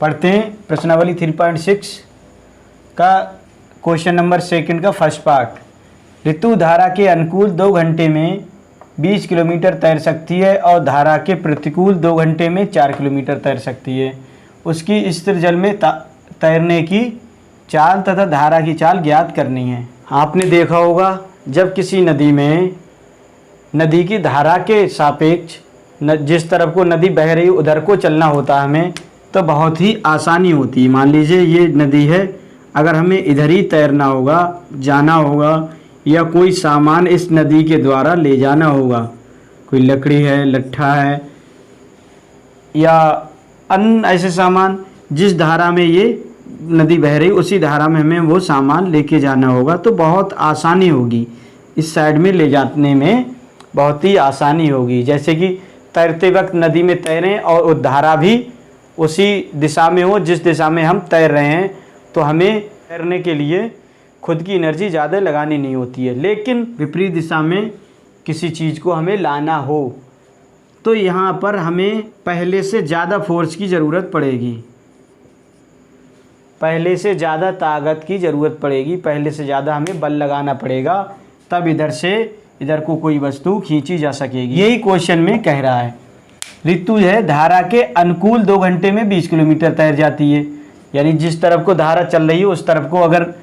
पढ़ते हैं प्रश्नावली 3.6 का क्वेश्चन नंबर सेकंड का फर्स्ट पार्ट। ऋतु धारा के अनुकूल 2 घंटे में 20 किलोमीटर तैर सकती है और धारा के प्रतिकूल 2 घंटे में 4 किलोमीटर तैर सकती है। उसकी स्थिर जल में तैरने की चाल तथा धारा की चाल ज्ञात करनी है। आपने देखा होगा जब किसी नदी में नदी की धारा के सापेक्ष जिस तरफ को नदी बह रही उधर को चलना होता है हमें, तो बहुत ही आसानी होती है। मान लीजिए ये नदी है, अगर हमें इधर ही तैरना होगा, जाना होगा या कोई सामान इस नदी के द्वारा ले जाना होगा, कोई लकड़ी है, लट्ठा है या अन्य ऐसे सामान, जिस धारा में ये नदी बह रही उसी धारा में हमें वो सामान लेके जाना होगा, तो बहुत आसानी होगी। इस साइड में ले जाने में बहुत ही आसानी होगी। जैसे कि तैरते वक्त नदी में तैरें और वो धारा भी उसी दिशा में हो जिस दिशा में हम तैर रहे हैं, तो हमें तैरने के लिए खुद की एनर्जी ज़्यादा लगानी नहीं होती है। लेकिन विपरीत दिशा में किसी चीज़ को हमें लाना हो तो यहाँ पर हमें पहले से ज़्यादा फोर्स की ज़रूरत पड़ेगी, पहले से ज़्यादा ताकत की ज़रूरत पड़ेगी, पहले से ज़्यादा हमें बल लगाना पड़ेगा, तब इधर से इधर को कोई वस्तु खींची जा सकेगी। यही क्वेश्चन में कह रहा है। ऋतु है धारा के अनुकूल 2 घंटे में 20 किलोमीटर तैर जाती है, यानी जिस तरफ को धारा चल रही है उस तरफ को अगर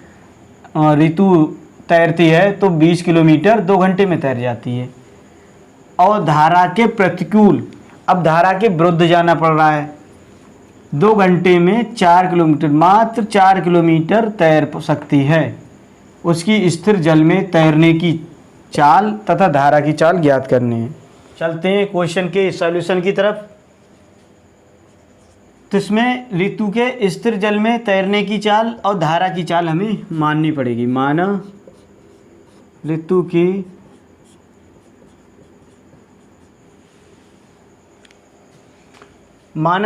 ऋतु तैरती है तो 20 किलोमीटर 2 घंटे में तैर जाती है। और धारा के प्रतिकूल, अब धारा के विरुद्ध जाना पड़ रहा है, 2 घंटे में 4 किलोमीटर, मात्र 4 किलोमीटर तैर सकती है। उसकी स्थिर जल में तैरने की चाल तथा धारा की चाल ज्ञात करनी है। चलते हैं क्वेश्चन के सॉल्यूशन की तरफ। तो इसमें ऋतु के स्थिर जल में तैरने की चाल और धारा की चाल हमें माननी पड़ेगी। माना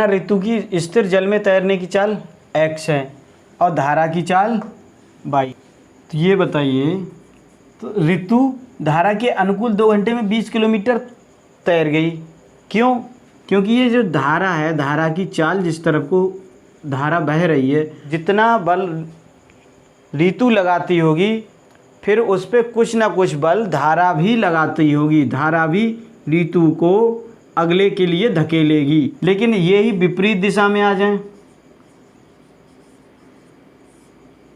ऋतु की स्थिर जल में तैरने की चाल x है और धारा की चाल y। तो ये बताइए, तो ऋतु धारा के अनुकूल 2 घंटे में 20 किलोमीटर तैर गई, क्यों? क्योंकि ये जो धारा है, धारा की चाल जिस तरफ को धारा बह रही है, जितना बल ऋतु लगाती होगी फिर उस पर कुछ ना कुछ बल धारा भी लगाती होगी, धारा भी ऋतु को अगले के लिए धकेलेगी। लेकिन यही विपरीत दिशा में आ जाए,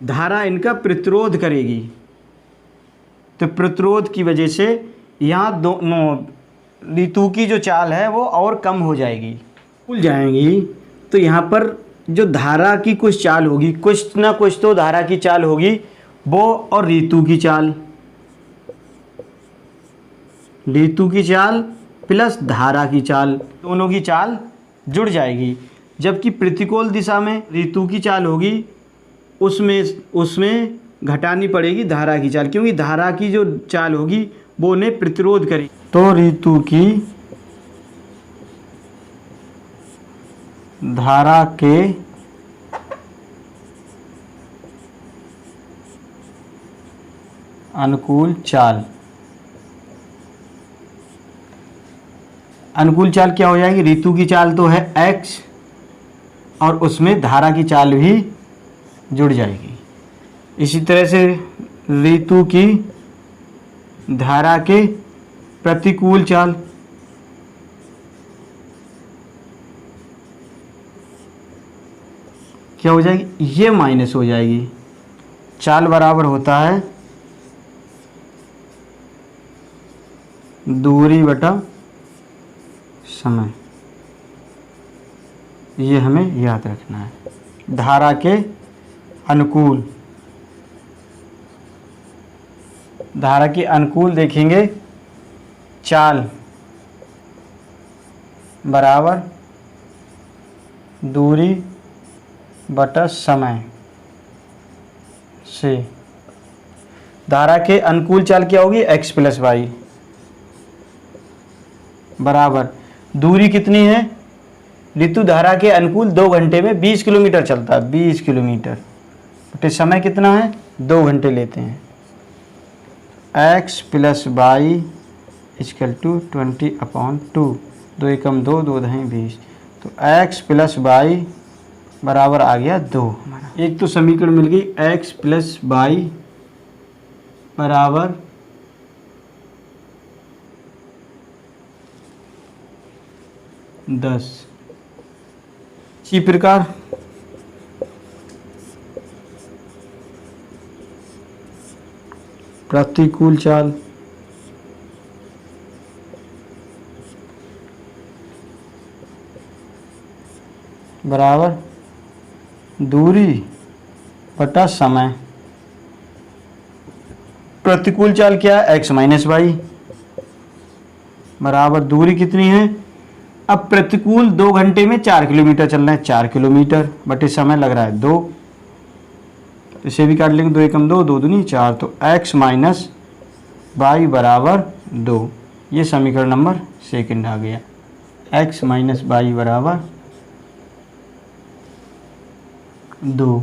धारा इनका प्रतिरोध करेगी, तो प्रतिरोध की वजह से यहाँ दोनों ऋतु की जो चाल है वो और कम हो जाएगी, भूल जाएंगी। तो यहाँ पर जो धारा की कुछ चाल होगी, कुछ ना कुछ तो धारा की चाल होगी, वो और ऋतु की चाल, ऋतु की चाल प्लस धारा की चाल, दोनों की चाल जुड़ जाएगी। जबकि प्रतिकूल दिशा में ऋतु की चाल होगी, उसमें घटानी पड़ेगी धारा की चाल, क्योंकि धारा की जो चाल होगी वो उन्हें प्रतिरोध करेगी। तो ऋतु की धारा के अनुकूल चाल, अनुकूल चाल क्या हो जाएगी? ऋतु की चाल तो है x और उसमें धारा की चाल भी जुड़ जाएगी। इसी तरह से ऋतु की धारा के प्रतिकूल चाल, क्या हो जाएगी? ये माइनस हो जाएगी। चाल बराबर होता है दूरी बटा समय, ये हमें याद रखना है। धारा के अनुकूल, धारा के अनुकूल देखेंगे चाल बराबर दूरी बटा समय से, धारा के अनुकूल चाल क्या होगी? x प्लस वाई बराबर दूरी कितनी है? ऋतु धारा के अनुकूल 2 घंटे में 20 किलोमीटर चलता है, 20 किलोमीटर बटे समय कितना है? 2 घंटे लेते हैं। x plus y equal to 20/2, 2 एकम 2, 2 दहीं 20। तो x प्लस वाई बराबर आ गया 2 हमारा। एक तो समीकरण मिल गई x प्लस वाई बराबर 10। इसी प्रकार प्रतिकूल चाल बराबर दूरी बटा समय। प्रतिकूल चाल क्या है, x माइनस वाई बराबर दूरी कितनी है। अब प्रतिकूल 2 घंटे में 4 किलोमीटर चलना है, 4 किलोमीटर बटे समय लग रहा है 2, तो इसे भी काट लेंगे, 2 एकम 2, 2 दूनी 4, तो x माइनस वाई बराबर 2। ये समीकरण नंबर सेकंड आ गया, x माइनस वाई बराबर 2,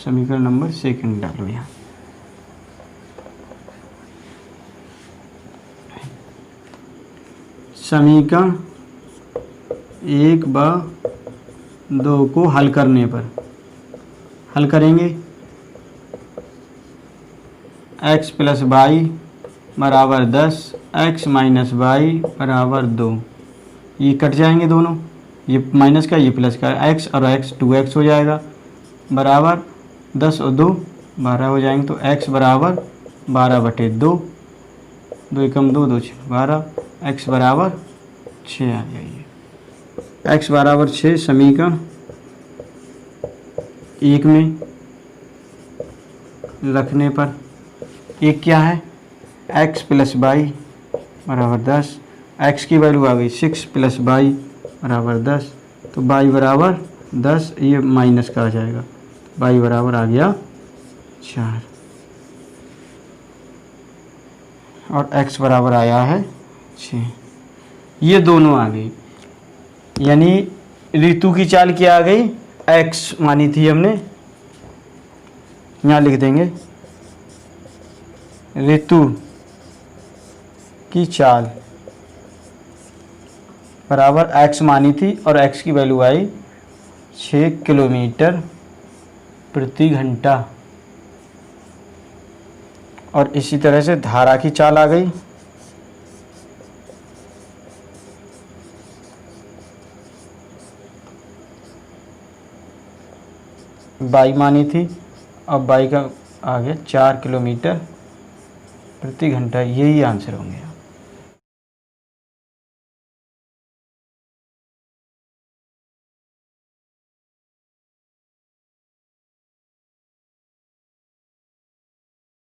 समीकरण नंबर सेकंड डालो यहाँ। समीकरण 1 व 2 को हल करने पर हल करेंगे, x प्लस वाई बराबर 10, x माइनस वाई बराबर 2। ये कट जाएंगे दोनों, ये माइनस का ये प्लस का, x और x 2x हो जाएगा बराबर 10 और 2 12 हो जाएंगे, तो x बराबर 12 बटे 2, 2 एकम 2, 2 6 12, x बराबर 6 आ जाइए। x बराबर 6 समीकरण 1 में रखने पर एक क्या है, x प्लस वाई बराबर 10, x की वैल्यू आ गई 6 प्लस वाई बराबर 10, तो y बराबर 10, ये माइनस का आ जाएगा, y बराबर आ गया 4 और x बराबर आया है 6। ये दोनों आ गई, यानी ऋतु की चाल क्या आ गई, x मानी थी हमने, यहाँ लिख देंगे ऋतु की चाल बराबर x मानी थी और x की वैल्यू आई 6 किलोमीटर प्रति घंटा। और इसी तरह से धारा की चाल आ गई, बाई मानी थी और बाई का आ गया 4 किलोमीटर प्रति घंटा। यही आंसर होंगे।